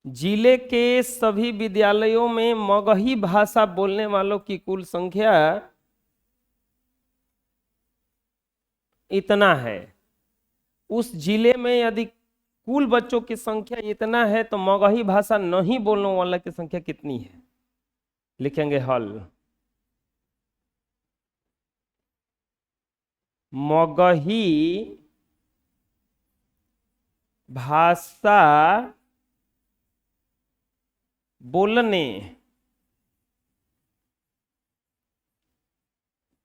जिले के सभी विद्यालयों में मगही भाषा बोलने वालों की कुल संख्या इतना है। उस जिले में यदि कुल बच्चों की संख्या इतना है तो मगही भाषा नहीं बोलने वाला की संख्या कितनी है? लिखेंगे हल। मगही भाषा बोलने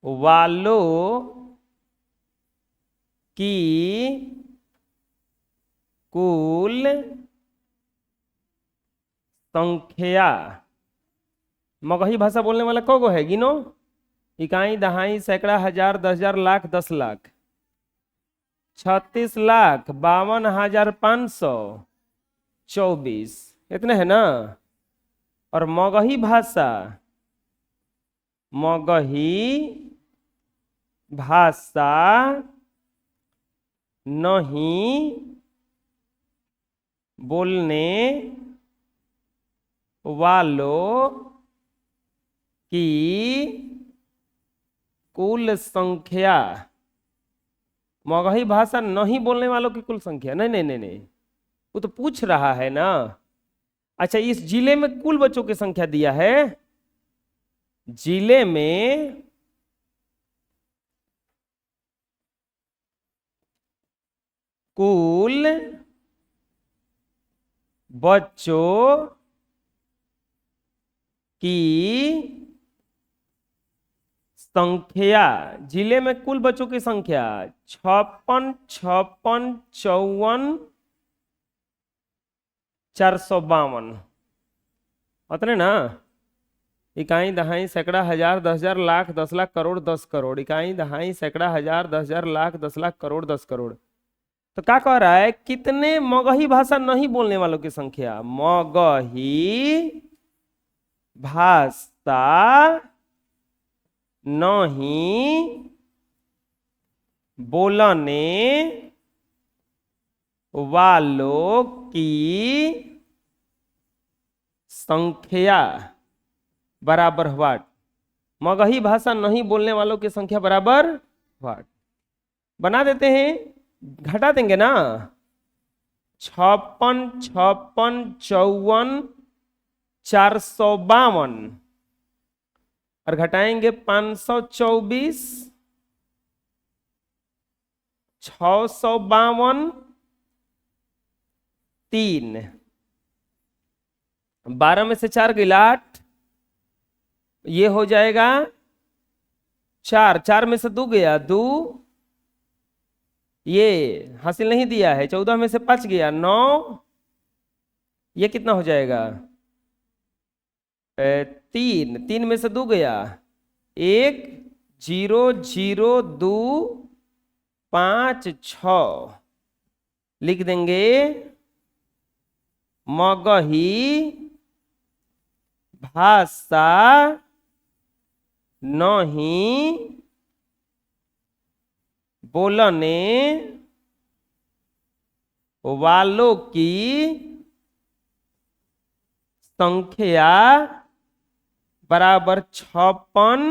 वालों की कुल संख्या, मगही भाषा बोलने वाला कौन है गिनो? इकाई, दहाई, सैकड़ा, हजार, 10,000, लाख, 10 लाख, 36,52,524, इतने है ना। और मगही भाषा नहीं बोलने वालों की कुल संख्या, मगही भाषा नहीं बोलने वालों की कुल संख्या, नहीं नहीं नहीं नहीं, वो तो पूछ रहा है ना। अच्छा, इस जिले में कुल बच्चों की संख्या दिया है, जिले में कुल बच्चों की संख्या, जिले में कुल बच्चों की संख्या 56, 56, 54, 452, उतने ना। इकाई, दहाई, सैकड़ा, हजार, 10,000, लाख, 10 लाख, करोड़, 10 करोड़, इकाई, दहाई, सैकड़ा, हजार, 10,000, लाख, 10 लाख, करोड़, 10 करोड़। तो क्या कह रहा है, कितने मगही भाषा नहीं बोलने वालों की संख्या? मगही भाषा नहीं बोलने वालों की संख्या बराबर व्हाट? मगही भाषा नहीं बोलने वालों की संख्या बराबर व्हाट? बना देते हैं, घटा देंगे ना। 56, 56, 54, 452 और घटाएंगे 524, 652, 3, 12 में से 4 गई 8, ये हो जाएगा 4, 4 में से 2 गया 2, ये हासिल नहीं दिया है, 14 में से 5 गया 9, ये कितना हो जाएगा 3, 3 में से 2 गया 1, 0, 0, 2, 5, 6, लिख देंगे मगही भाषा नहीं बोलने वालों की संख्या बराबर 56,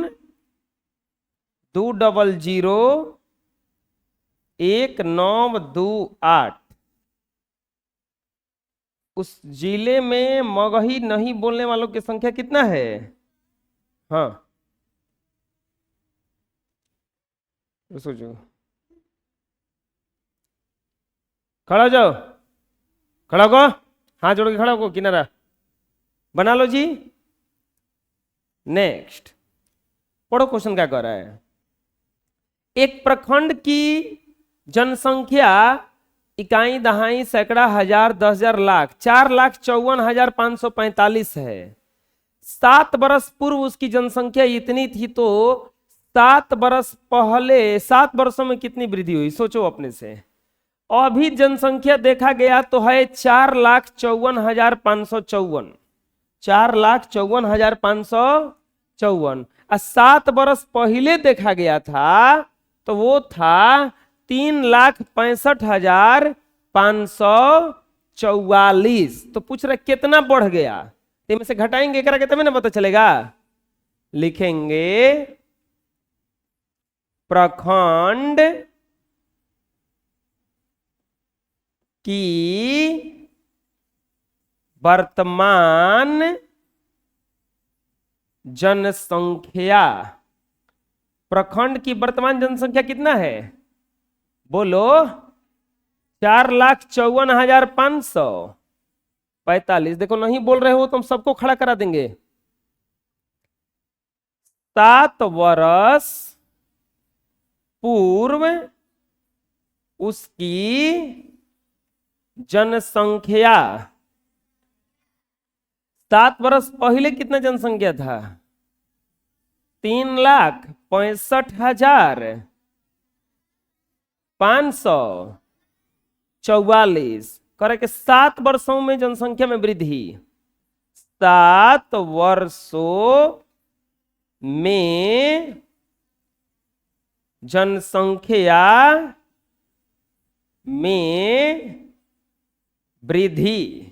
200, 1928। उस जिले में मगही नहीं बोलने वालों की संख्या कितना है? हाँ, सोचो, खड़ा हो जाओ, खड़ा हो, हाथ जोड़ के खड़ा हो, किनारा बना लो जी। नेक्स्ट पढ़ो, क्वेश्चन क्या कह रहा है। एक प्रखंड की जनसंख्या, इकाई, दहाई, सैकड़ा, हजार, 10,000, लाख, 4,54,545 है। 7 बरस पूर्व उसकी जनसंख्या इतनी थी, तो 7 बरस पहले 7 वर्षों में कितनी वृद्धि हुई? सोचो अपने से। अभी जनसंख्या देखा गया तो है 4,54,554, 4,54,554, और 7 बरस पहले देखा गया था तो वो था 3,65,554। 44। तो पूछ रहे कितना बढ़ गया, तो में से घटाएंगे एकरा के तभी ना पता चलेगा। लिखेंगे प्रखंड की वर्तमान जनसंख्या, प्रखंड की वर्तमान जनसंख्या कितना है, बोलो 4,54,545। देखो नहीं बोल रहे हो तो हम सबको खड़ा करा देंगे। 7 वर्ष पूर्व उसकी जनसंख्या, 7 वर्ष पहले कितना जनसंख्या था, 3,65,544। करे कि 7 वर्षों में जनसंख्या में वृद्धि, 7 वर्षों में जनसंख्या में वृद्धि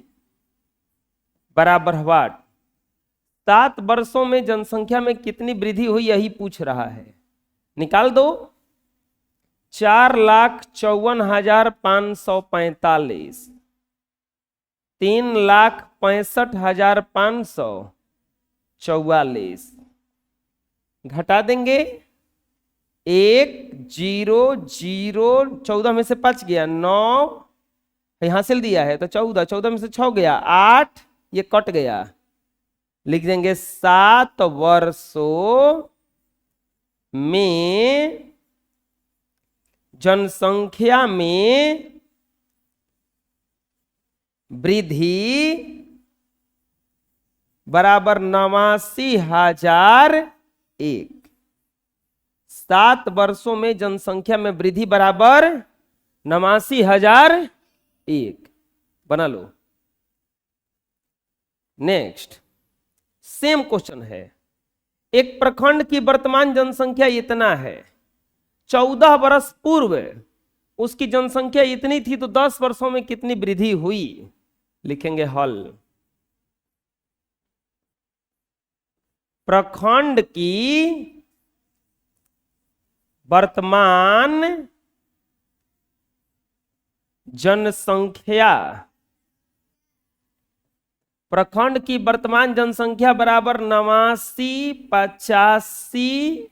बराबर व्हाट, 7 वर्षों में जनसंख्या में कितनी वृद्धि हुई यही पूछ रहा है। निकाल दो, 4,54,545, 3,65,544, घटा देंगे 1 0 0, 14 में से 5 गया 9, हासिल दिया है तो 14, 14 में से 6 गया 8, ये कट गया। लिख देंगे 7 वर्षों में जनसंख्या में वृद्धि बराबर 89,001। 7 वर्षों में जनसंख्या में वृद्धि बराबर 89,001 बना लो। नेक्स्ट सेम क्वेश्चन है, एक प्रखंड की वर्तमान जनसंख्या इतना है, 14 वर्ष पूर्व उसकी जनसंख्या इतनी थी, तो 10 वर्षों में कितनी वृद्धि हुई। लिखेंगे हल, प्रखंड की वर्तमान जनसंख्या, प्रखंड की वर्तमान जनसंख्या बराबर 89, 85,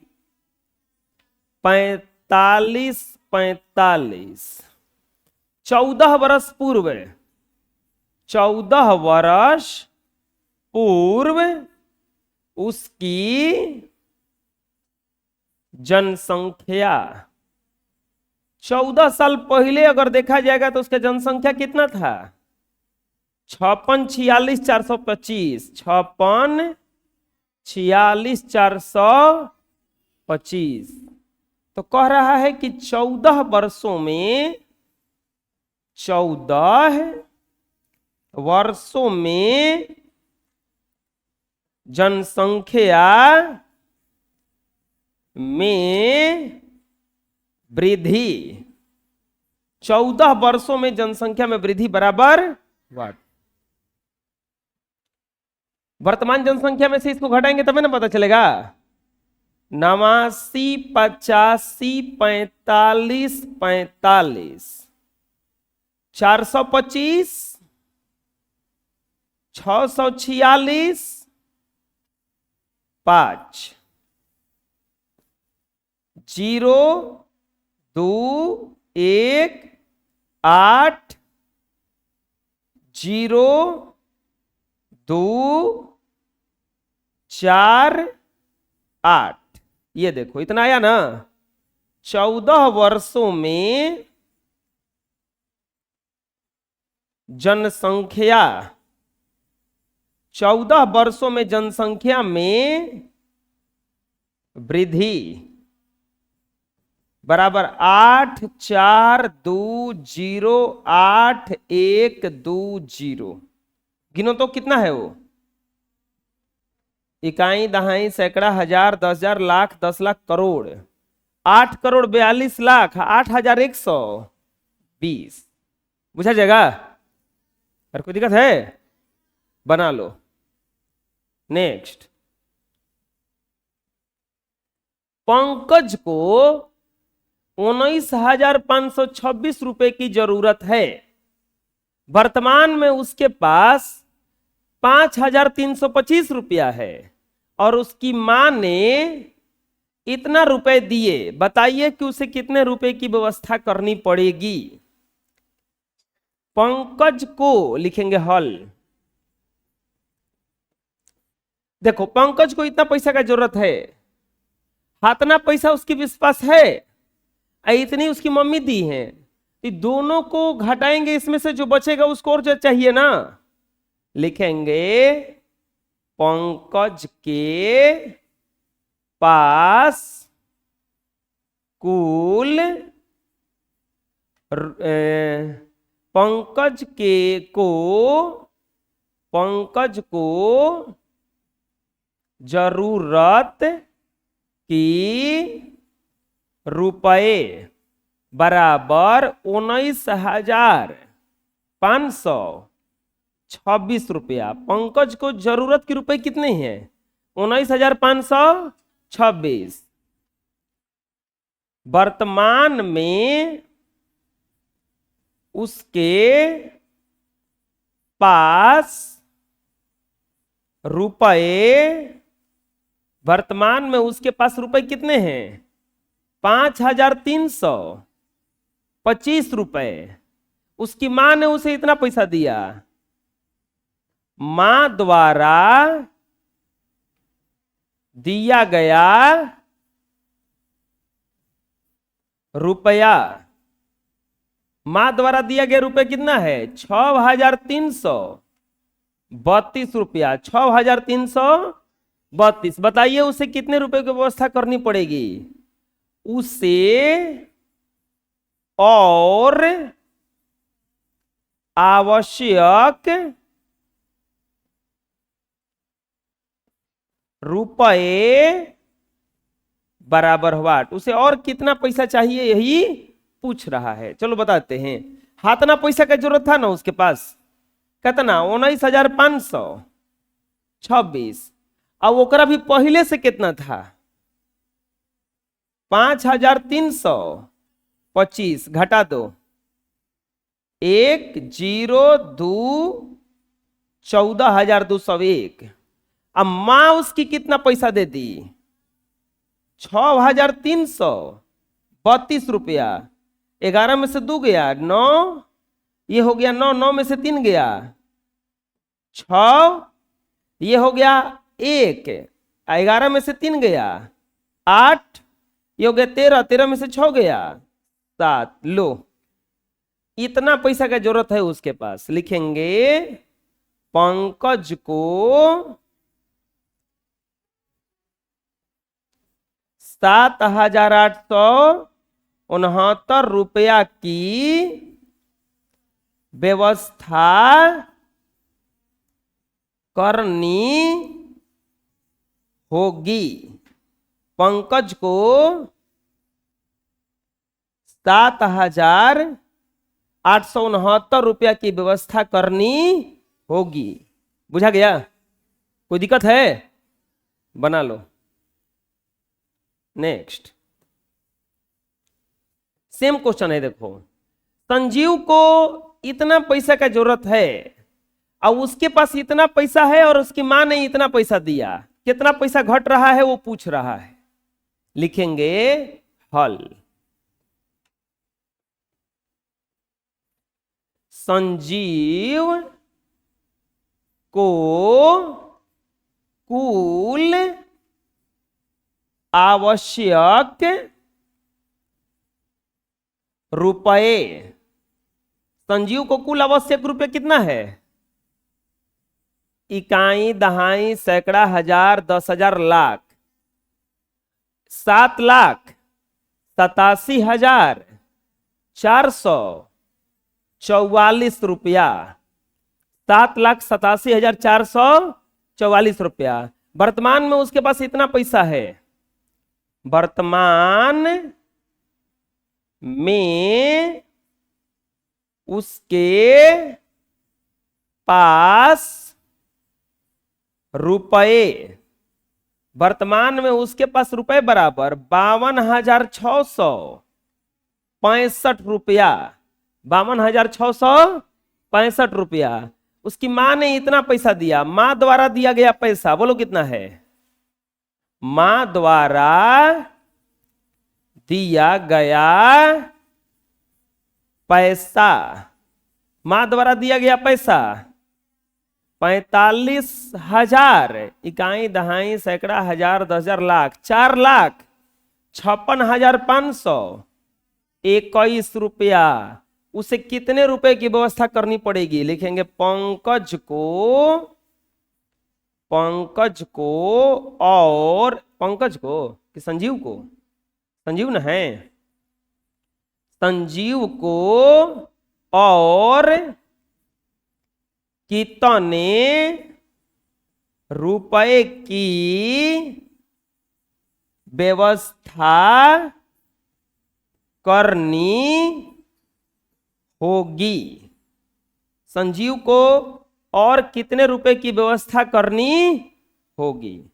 45, 45। 14 वर्ष पूर्व, 14 वर्ष पूर्व उसकी जनसंख्या, 14 साल पहले अगर देखा जाएगा तो उसका जनसंख्या कितना था, 56, 46, 425, 56, 46, 425। तो कह रहा है कि 14 वर्षों में, 14 वर्षों में जनसंख्या में वृद्धि, 14 वर्षों में जनसंख्या में वृद्धि बराबर व्हाट। वर्तमान जनसंख्या में से इसको घटाएंगे तभी ना पता चलेगा। 89, 85, 45, 45, 425, 646, 5, 0 2 1 8 0 2 4 8। ये देखो इतना आया ना। 14 वर्षों में जनसंख्या, 14 वर्षों में जनसंख्या में वृद्धि बराबर 8 4 2 0 8 1 2 0। गिनो तो कितना है वो, इकाई, दहाई, सैकड़ा, हजार, 10,000, लाख, 10 लाख, करोड़। 8 करोड़ 42 लाख 8,120। बुझा जाएगा। और कोई दिक्कत है? बना लो। नेक्स्ट, पंकज को 19,526 रुपए की जरूरत है। वर्तमान में उसके पास 5,325 रुपया है और उसकी मां ने इतना रुपए दिए। बताइए कि उसे कितने रुपए की व्यवस्था करनी पड़ेगी। पंकज को लिखेंगे हल। देखो, पंकज को इतना पैसा का जरूरत है, हाथना पैसा उसके पास है, इतनी उसकी मम्मी दी है, तो दोनों को घटाएंगे, इसमें से जो बचेगा उसको और जो चाहिए ना। लिखेंगे पंकज के पास कुल पंकज को जरूरत की रुपए बराबर 19,526 रुपया। पंकज को जरूरत के रुपए कितने हैं? 19,526। वर्तमान में उसके पास रुपए, वर्तमान में उसके पास रुपए कितने हैं? 5,325 रुपए। उसकी मां ने उसे इतना पैसा दिया। मां द्वारा दिया गया रुपया, मां द्वारा दिया गया रुपया कितना है? 6,332 रुपया। 6,332। बताइए उसे कितने रुपए की व्यवस्था करनी पड़ेगी? उसे और आवश्यक रुपए बराबर हुआ। उसे और कितना पैसा चाहिए यही पूछ रहा है। चलो बताते हैं। हाथना पैसा का जरूरत था ना उसके पास, कितना? 19,526। अब ओकरा भी पहले से कितना था? 5,325। घटा दो, 1 0 2 14,201। अब मां उसकी कितना पैसा दे दी? 6,332 रुपया। 11 में से 2 गया 9, ये हो गया 9, 9 में से 3 गया 6, ये हो गया 1, 11 में से 3 गया 8, ये हो गया 13, 13 में से 6 गया 7। लो, इतना पैसा का जरूरत है उसके पास। लिखेंगे पंकज को 7,869 रुपया की व्यवस्था करनी होगी। पंकज को 7,869 रुपया की व्यवस्था करनी होगी। बुझा गया? कोई दिक्कत है? बना लो। नेक्स्ट, सेम क्वेश्चन है। देखो, संजीव को इतना पैसा का जरूरत है और उसके पास इतना पैसा है और उसकी मां ने इतना पैसा दिया। कितना पैसा घट रहा है वो पूछ रहा है। लिखेंगे हल। संजीव को कुल आवश्यक रुपए, संजीव को कुल आवश्यक रुपए कितना है? इकाई, दहाई, सैकड़ा, हजार, 10,000, लाख। 7,87,444 रुपया। 7,87,444 रुपया। वर्तमान में उसके पास इतना पैसा है। वर्तमान में उसके पास रुपए, वर्तमान में उसके पास रुपए बराबर 52,665 रुपया, 52,665 रुपया। उसकी मां ने इतना पैसा दिया, मां द्वारा दिया गया पैसा बोलो कितना है? मां द्वारा दिया गया पैसा, मां द्वारा दिया गया पैसा 45,000, इकाई दहाई सैकड़ा हजार 10,000 लाख, 4,56,521 रुपया। उसे कितने रुपए की व्यवस्था करनी पड़ेगी? लिखेंगे पंकज को कि संजीव को, संजीव न है, संजीव को और कितने रुपए की व्यवस्था करनी होगी? संजीव को और कितने रुपए की व्यवस्था करनी होगी?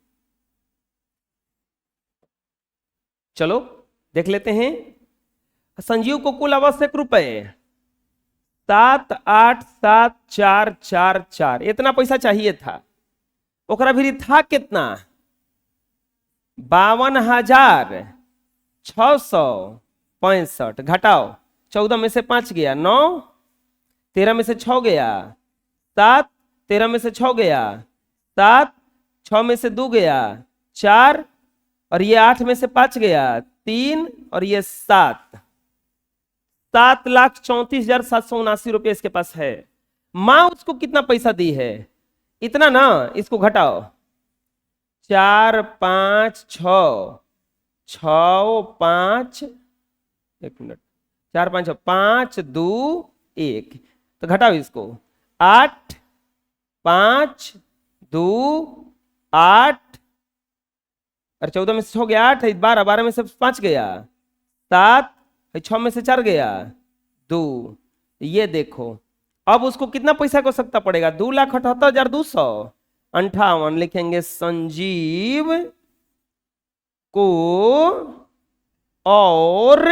चलो देख लेते हैं। संजीव को कुल आवश्यक रुपए 7,8,7,4,4,4 इतना पैसा चाहिए था। ओकरा भी था कितना? 52,665। घटाओ, 14 में से 5 गया 9, 13 में से 6 गया 7, 13 में से 6 गया 7, 6 में से 2 गया 4, और ये 8 में से 5 गया 3, और ये 7, 7,34,779 रुपये इसके पास है। मां उसको कितना पैसा दी है? इतना ना, इसको घटाओ, 4 5 6 6 5, एक मिनट, 4 5 5 2 1, तो घटाओ इसको, 8 5 2 8, और 14 में से 6 गया 8, 12, 12 में से 5 गया 7, 6 में से 4 गया 2। ये देखो अब उसको कितना पैसा को सकता पड़ेगा? 2,78,258। लिखेंगे संजीव को और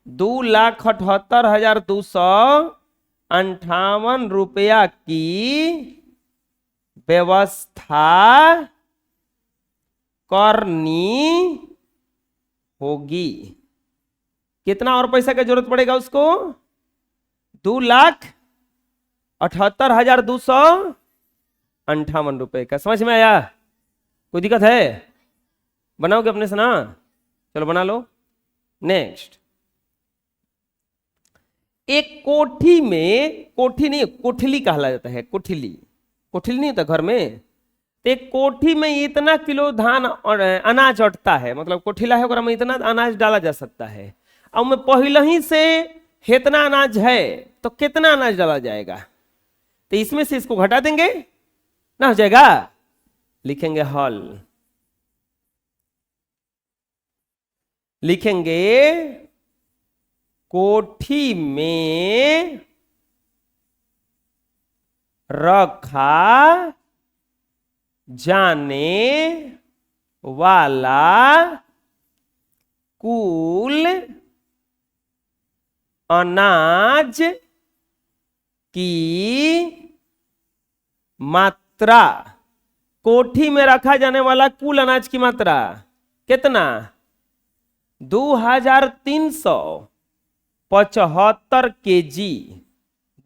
2,78,258 रुपया की व्यवस्था करनी होगी। कितना और पैसा की जरूरत पड़ेगा उसको? 2,78,258 रुपए का। समझ में आया? कोई दिक्कत है? बनाओगे अपने से ना? चलो बना लो। नेक्स्ट, एक कोठी में, कोठी नहीं कोठली कहला जाता है, कोठली, कोठली नहीं होता घर में, तो एक कोठी में इतना किलो धान और अनाज अटता है, मतलब कोठिला है ओकरा में इतना अनाज डाला जा सकता है। अब में पहले ही से इतना अनाज है तो कितना अनाज डाला जाएगा? तो इसमें से इसको घटा देंगे ना, हो जाएगा। लिखेंगे हल, लिखेंगे कोठी में रखा जाने वाला कुल अनाज की मात्रा, कोठी में रखा जाने वाला कुल अनाज की मात्रा कितना? 2,375 केजी,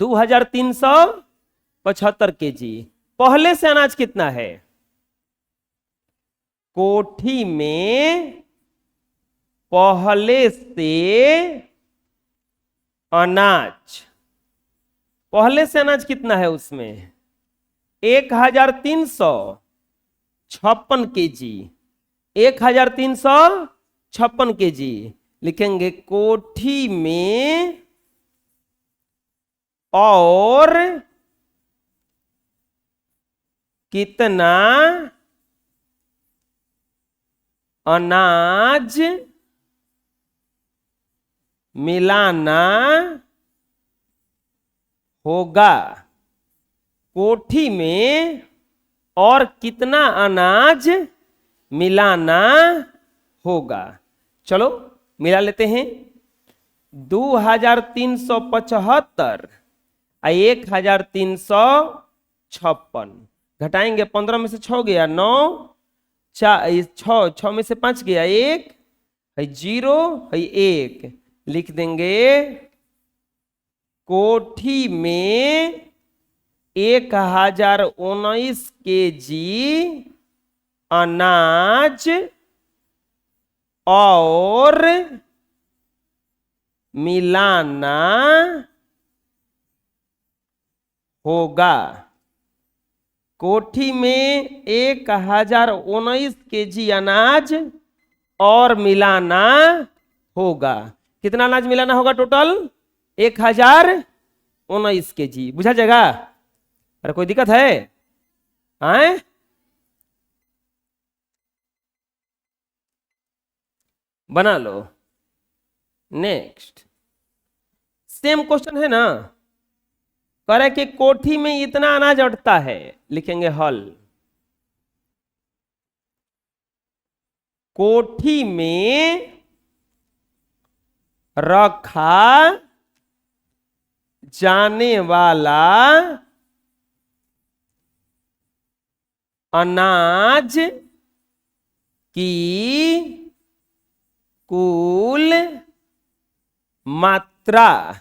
2,375 केजी। पहले से अनाज कितना है? कोठी में पहले से अनाज, पहले से अनाज कितना है उसमें? 1,356 केजी, 1,356 केजी। लिखेंगे कोठी में और कितना अनाज मिलाना होगा? कोठी में और कितना अनाज मिलाना होगा। चलो मिला लेते हैं। 2375 और 1356 घटाएंगे। 15 में से 6 गया 9, 6 में से 5 गया 1, 0 1 लिख देंगे। कोठी में 1019 केजी अनाज और मिलाना होगा। कोठी में 1019 केजी अनाज और मिलाना होगा। कितना अनाज मिलाना होगा टोटल? 1019 केजी। बुझा जाएगा? अरे कोई दिक्कत है? आए बना लो। नेक्स्ट सेम क्वेश्चन है ना। करे कि कोठी में इतना अनाज अटता है, लिखेंगे हल। कोठी में रखा जाने वाला अनाज की कुल मात्रा।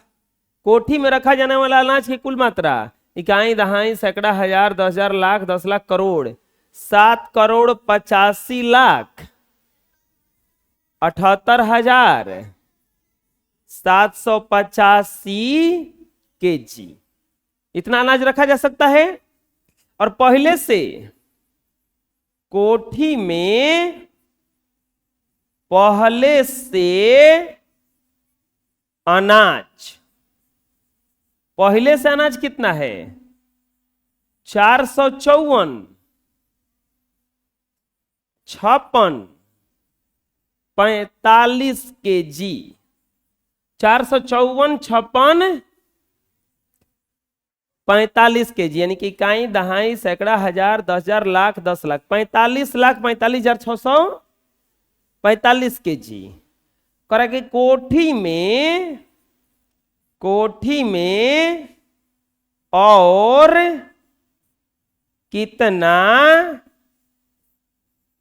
कोठी में रखा जाने वाला अनाज की कुल मात्रा। इकाई, दहाई, सैकड़ा, हजार, 10,000, लाख, 10 लाख, करोड़। 7,78,785 केजी इतना अनाज रखा जा सकता है। और पहले से कोठी में पहले से अनाज कितना है? 454, 56, 45 केजी। 454, 56, 45 केजी, यानी कि इकाई, दहाई, सैकड़ा, हजार, 10,000, लाख, 10 लाख, 45 लाख 45,645 केजी। करा कि कोठी में और कितना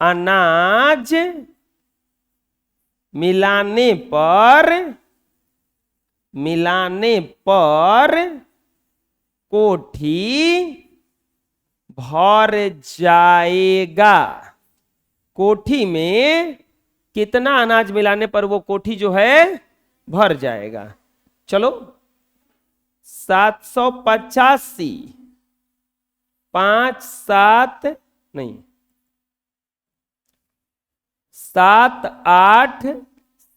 अनाज मिलाने पर कोठी भर जाएगा। कोठी में कितना अनाज मिलाने पर वो कोठी जो है भर जाएगा। चलो 785 5 7 नहीं 7 8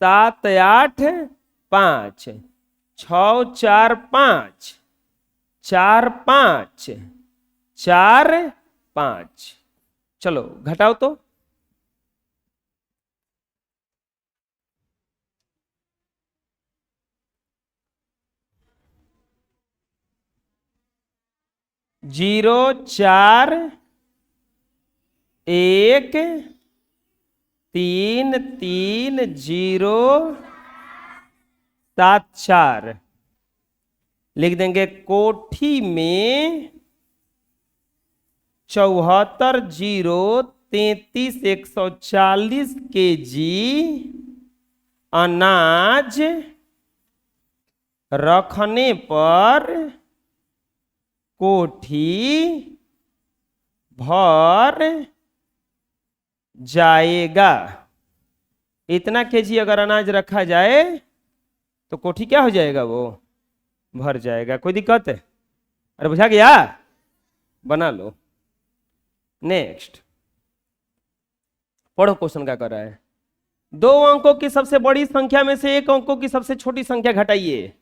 7 8 5 6 4 5 4 5 4 5। चलो घटाओ तो। जीरो 4 1 3 3 0 7 4 लिख देंगे। कोठी में 74 0 33 140 केजी अनाज रखने पर कोठी भर जाएगा। इतना केजी अगर अनाज रखा जाए तो कोठी क्या हो जाएगा? वो भर जाएगा। कोई दिक्कत है? अरे बुझा गया? बना लो। नेक्स्ट पढ़ो क्वेश्चन क्या कर रहा है। 2 अंकों की सबसे बड़ी संख्या में से 1 अंकों की सबसे छोटी संख्या घटाइए।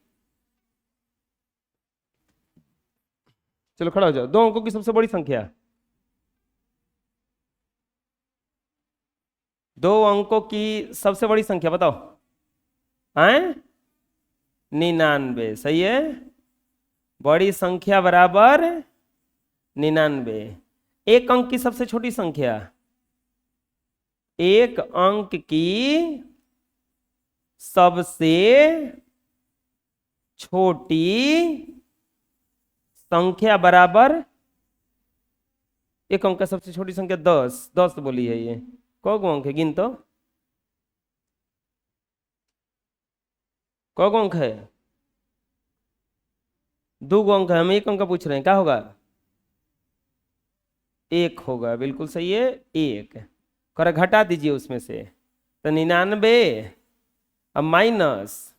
चलो खड़ा हो जाओ। 2 अंकों की सबसे बड़ी संख्या। 2 अंकों की सबसे बड़ी संख्या बताओ। हैं? 99। सही है। बड़ी संख्या बराबर 99। एक अंक की सबसे छोटी संख्या, एक अंक की सबसे छोटी संख्या बराबर, एक अंक का सबसे छोटी संख्या 10, 10 बोली है ये। कौ अंक है, गिन तो, कौ अंक है? 2 अंक है, हम एक अंक का पूछ रहे हैं, क्या होगा? एक होगा, बिल्कुल सही है, एक। कर घटा दीजिए उसमें से, तो 99 अब माइनस,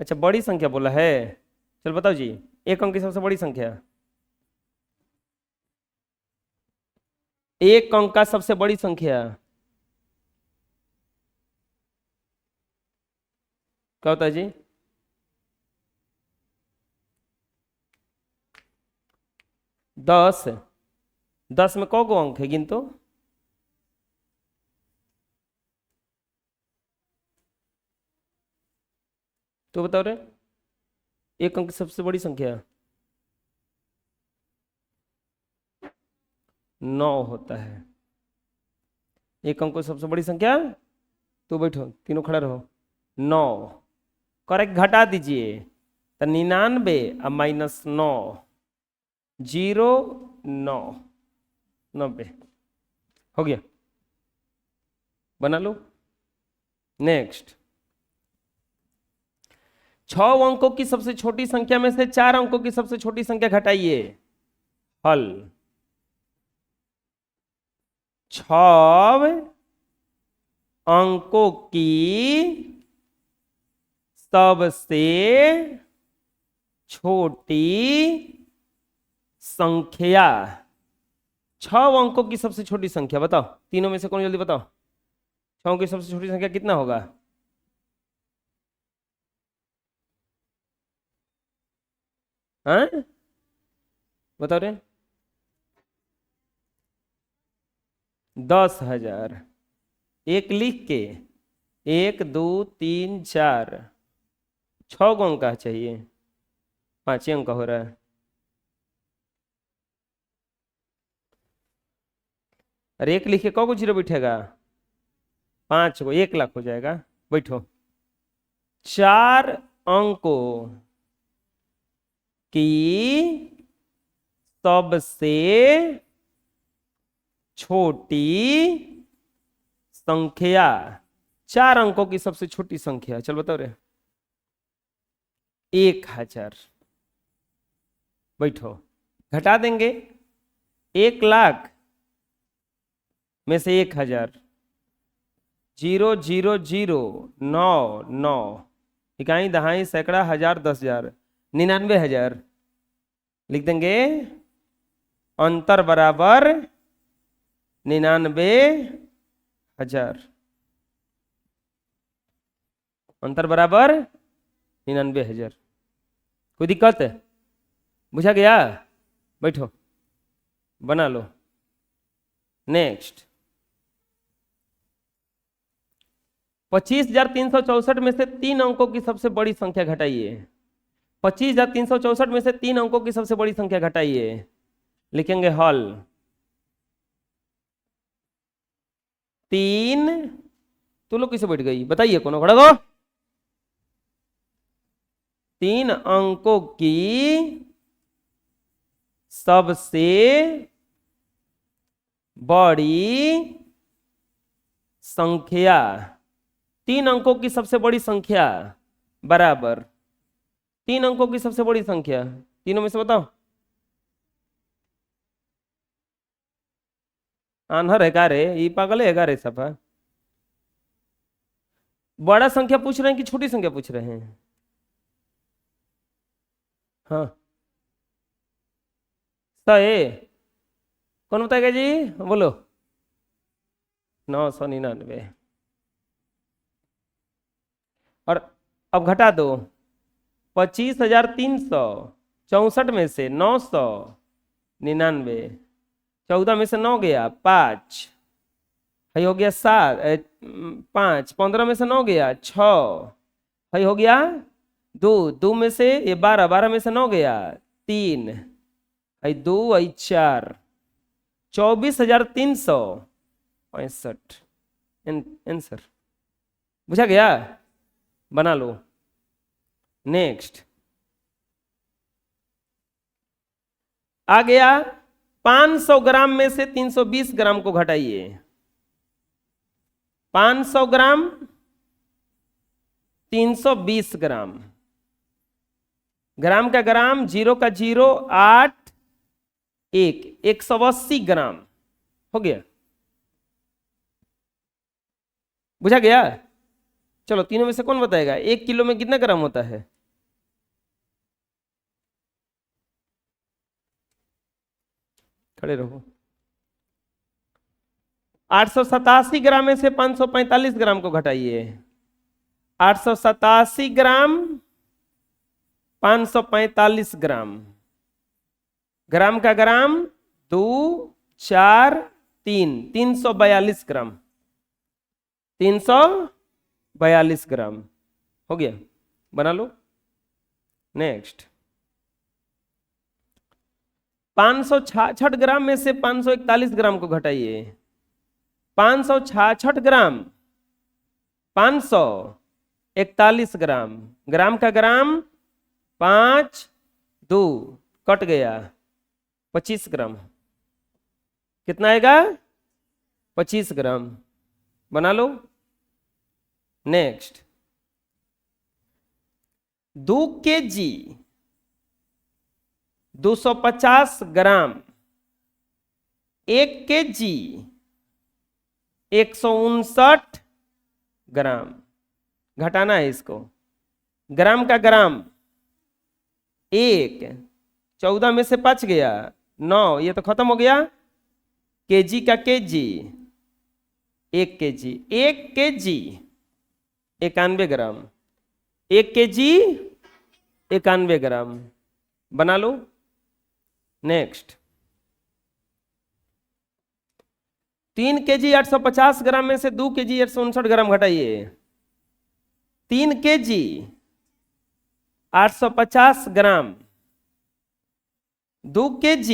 अच्छा बड़ी संख्या बोला है, चल बताओ जी, एक अंक की सबसे बड़ी संख्या, एक अंक का सबसे बड़ी संख्या क्या होता है जी? 10। 10 में कौ गो अंक है, गिन तो। तो बताओ रे, एक अंक की सबसे बड़ी संख्या 9 होता है। एक अंक की सबसे बड़ी संख्या, तो बैठो तीनों खड़ा रहो, 9। करेक्ट, घटा दीजिए, तो 99 अब -9, 0 9, 90 हो गया। बना लो। नेक्स्ट, 6 अंकों की सबसे छोटी संख्या में से 4 अंकों की सबसे छोटी संख्या घटाइए। हल, 6 अंकों की सबसे छोटी संख्या, 6 अंकों की सबसे छोटी संख्या बताओ, तीनों में से कौन, जल्दी बताओ, 6 अंकों की सबसे छोटी संख्या कितना होगा? हाँ बताओ रे, 10,000। एक लिख के, 1 2 3 4, 6 गो अंक चाहिए, 5 ही अंक हो रहा है। अरे एक लिख के कौ को जीरो बैठेगा? 5 को, 1 लाख हो जाएगा। बैठो, 4 अंकों की सबसे छोटी संख्या, 4 अंकों की सबसे छोटी संख्या, चल बताओ रे। 1000। बैठो, घटा देंगे, 1 लाख में से 1000, 0 0 0 9 9, इकाई दहाई सैकड़ा हजार 10,000, 99,000 लिख देंगे। अंतर बराबर 99,000, अंतर बराबर 99,000। कोई दिक्कत है? बुझा गया? बैठो, बना लो। नेक्स्ट, 25,364 में से 3 अंकों की सबसे बड़ी संख्या घटाइए। 25,364 में से 3 अंकों की सबसे बड़ी संख्या घटाइए। लिखेंगे हल, 3, तू लोग किसे बैठ गई बताइए, कौन खड़ा हो? 3 अंकों की सबसे बड़ी संख्या, 3 अंकों की सबसे बड़ी संख्या बराबर 3 अंकों की सबसे बड़ी संख्या, तीनों में से बताओ। आन्हर है का रे, ये पागल है का रे सफा? बड़ा संख्या पूछ रहे हैं कि छोटी संख्या पूछ रहे हैं? हाँ, 100, कौन बताएगा जी, बोलो। 999। और अब घटा दो, 25,364 में से 999, 14 में से 9 गया 5, हई हो गया 7, 5, 15 में से 9 गया 6, हई हो गया दो, दो में से ये 12, 12 में से 9 गया, 3 आई 2 आई 4, 24,365 आंसर। बुझा गया? बना लो। नेक्स्ट आ गया 500 ग्राम में से 320 ग्राम को घटाइए। 500 ग्राम 320 ग्राम, ग्राम का ग्राम, जीरो का जीरो, 8 1, 180 ग्राम हो गया। बुझा गया? चलो तीनों में से कौन बताएगा 1 किलो में कितना ग्राम होता है? खड़े रहो। 887 ग्राम में से 545 ग्राम को घटाइए। 887 ग्राम 545 ग्राम, ग्राम का ग्राम 2 4 3, 342 ग्राम, 342 ग्राम हो गया। बना लो। नेक्स्ट 566 ग्राम में से 541 ग्राम को घटाइए। 566 ग्राम 541 ग्राम, ग्राम का ग्राम 5 2 कट गया, 25 ग्राम। कितना आएगा? 25 ग्राम। बना लो। नेक्स्ट 2 kg 250 ग्राम, 1 kg 159 ग्राम, घटाना है इसको। ग्राम का ग्राम 1, 14 में से 5 गया, 9, ये तो खत्म हो गया। केजी का केजी 1 kg, 1 kg 91 ग्राम, 1 kg 91 ग्राम। बना लो। नेक्स्ट 3 kg 850 ग्राम में से 2 kg 159 ग्राम घटाइए। 3 kg 850 ग्राम, 2 kg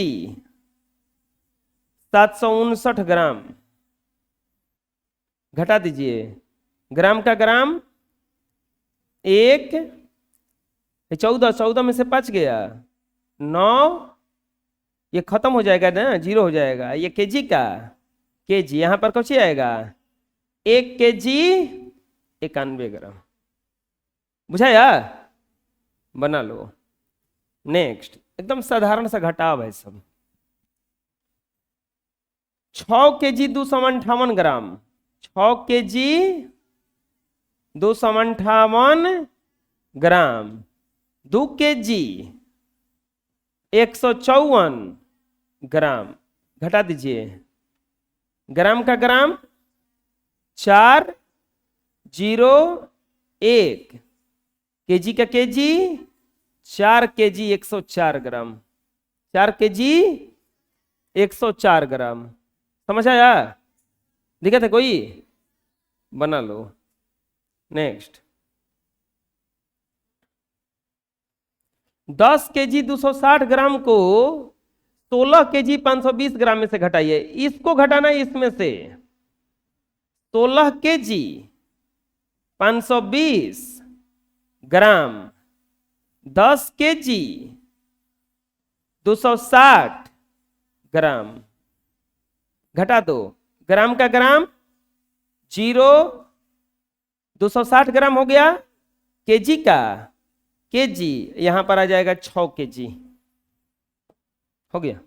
759 ग्राम, घटा दीजिए। ग्राम का ग्राम 1, 14, 14 में से 5 गया, 9, ये खत्म हो जाएगा ना, 0 हो जाएगा। ये केजी का केजी, यहां पर कुछ आएगा 1 kg 91 ग्राम। बुझाया? बना लो। नेक्स्ट एकदम साधारण सा घटाव है सब। 6 kg 258 ग्राम, 6 kg 258 ग्राम, 2 kg 154 ग्राम, घटा दीजिए। ग्राम का ग्राम 4 0 1, केजी का केजी 4 kg 104 ग्राम, 4 kg 104 ग्राम। समझ आया? दिक्कत है कोई? बना लो। नेक्स्ट 10 kg 260 ग्राम को 16 kg 520 ग्राम में से घटाइए। इसको घटाना है इसमें से। 16 kg 520 ग्राम, 10 kg 260 ग्राम, घटा दो। ग्राम का ग्राम 0, 260 ग्राम हो गया। केजी का केजी यहां पर आ जाएगा 6 kg हो गया।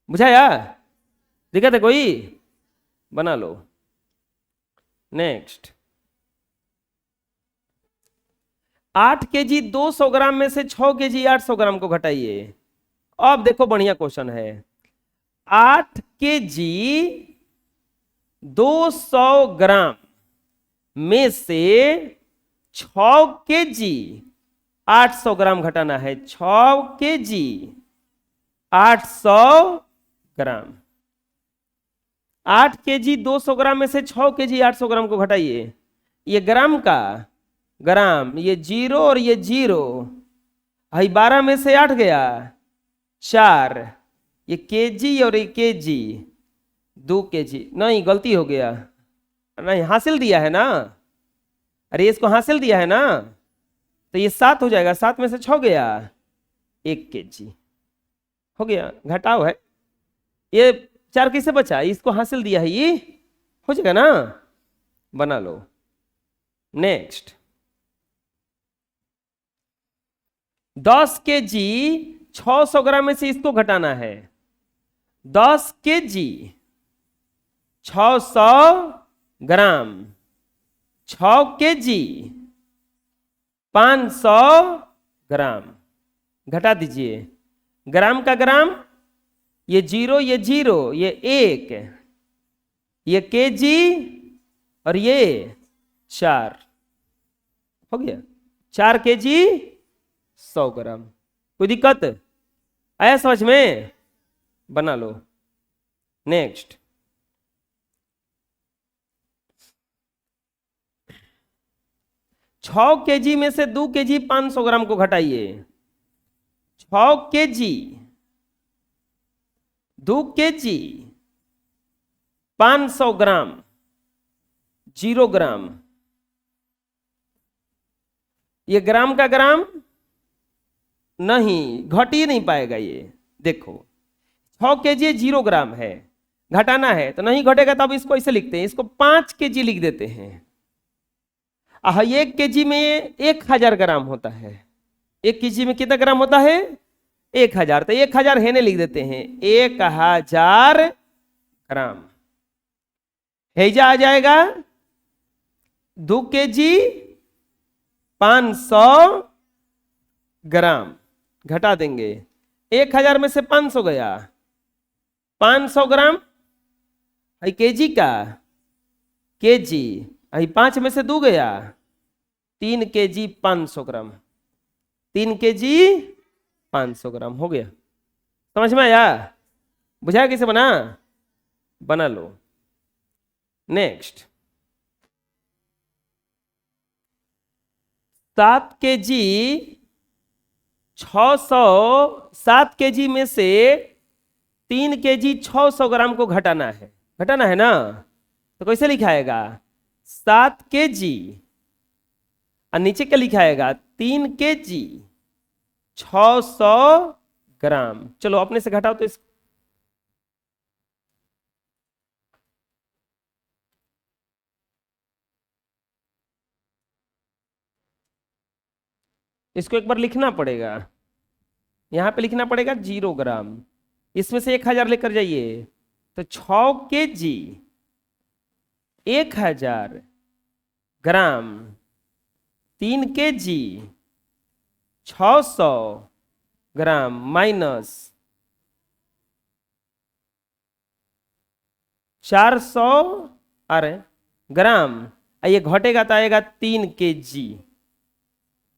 बुझाया? दिक्कत है कोई? बना लो। नेक्स्ट 8 kg 200 ग्राम में से 6 kg 800 ग्राम को घटाइए। अब देखो बढ़िया क्वेश्चन है। 8 kg 200 ग्राम में से 6 kg 800 ग्राम घटाना है। 6 kg 800 ग्राम, 8 kg 200 ग्राम में से 6 kg 800 ग्राम को घटाइए। ये ग्राम का ग्राम, ये 0 और ये 0, भाई 12 में से 8 गया 4, ये केजी और ये केजी 2 केजी, नहीं गलती हो गया, नहीं हासिल दिया है ना, अरे इसको हासिल दिया है ना, तो ये 7 हो जाएगा, 7 में से 6 गया 1 केजी, हो गया, घटाव है। ये 4 कैसे बचा, इसको हासिल दिया है, ये हो जाएगा ना, बना लो। नेक्स्ट 10 केजी 600 ग्राम में से इसको घटाना है, 10 केजी 600 ग्राम, 6 केजी 500 ग्राम, घटा दीजिए, ग्राम का ग्राम, ये 0 ये 0, ये 1, ये केजी और ये 4, हो गया 4 केजी 100 ग्राम। कोई दिक्कत आया समझ में, बना लो। नेक्स्ट 6 केजी में से 2 केजी 500 ग्राम को घटाइए, 6 केजी 2 केजी 500 ग्राम 0 ग्राम, ये ग्राम का ग्राम नहीं, घट ही नहीं पाएगा ये, देखो 6 केजी 0 ग्राम है, घटाना है तो नहीं घटेगा, तब इसको ऐसे लिखते हैं, इसको 5 केजी लिख देते हैं। 1 केजी में 1000 ग्राम होता है, 1 केजी में कितना ग्राम होता है 1000, तो 1000 हेने लिख देते हैं, 1000 ग्राम, हेजा आ जाएगा 2 केजी 500 ग्राम, घटा देंगे, 1000 में से 500 गया, 500 ग्राम आई केजी का, केजी आई 5 में से 2 गया, 3 केजी 500 ग्राम, 3 केजी 500 ग्राम, हो गया, समझ में आया, बुझाया कैसे बना, बना लो। नेक्स्ट 7 केजी 600, 7 केजी में से 3 केजी 600 ग्राम को घटाना है ना, तो कैसे लिखाएगा 7 केजी और नीचे क्या लिखाएगा 3 केजी 600 ग्राम, चलो अपने से घटाओ तो इसको एक बार लिखना पड़ेगा, यहां पे लिखना पड़ेगा 0 ग्राम, इसमें से 1000 लेकर जाइए, तो 6 केजी 1000 ग्राम, 3 केजी 600 ग्राम माइनस 400 अरे ग्राम, ये घटेगा तो आएगा 3 केजी,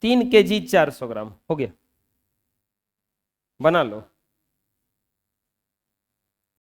3 केजी 400 ग्राम, हो गया, बना लो।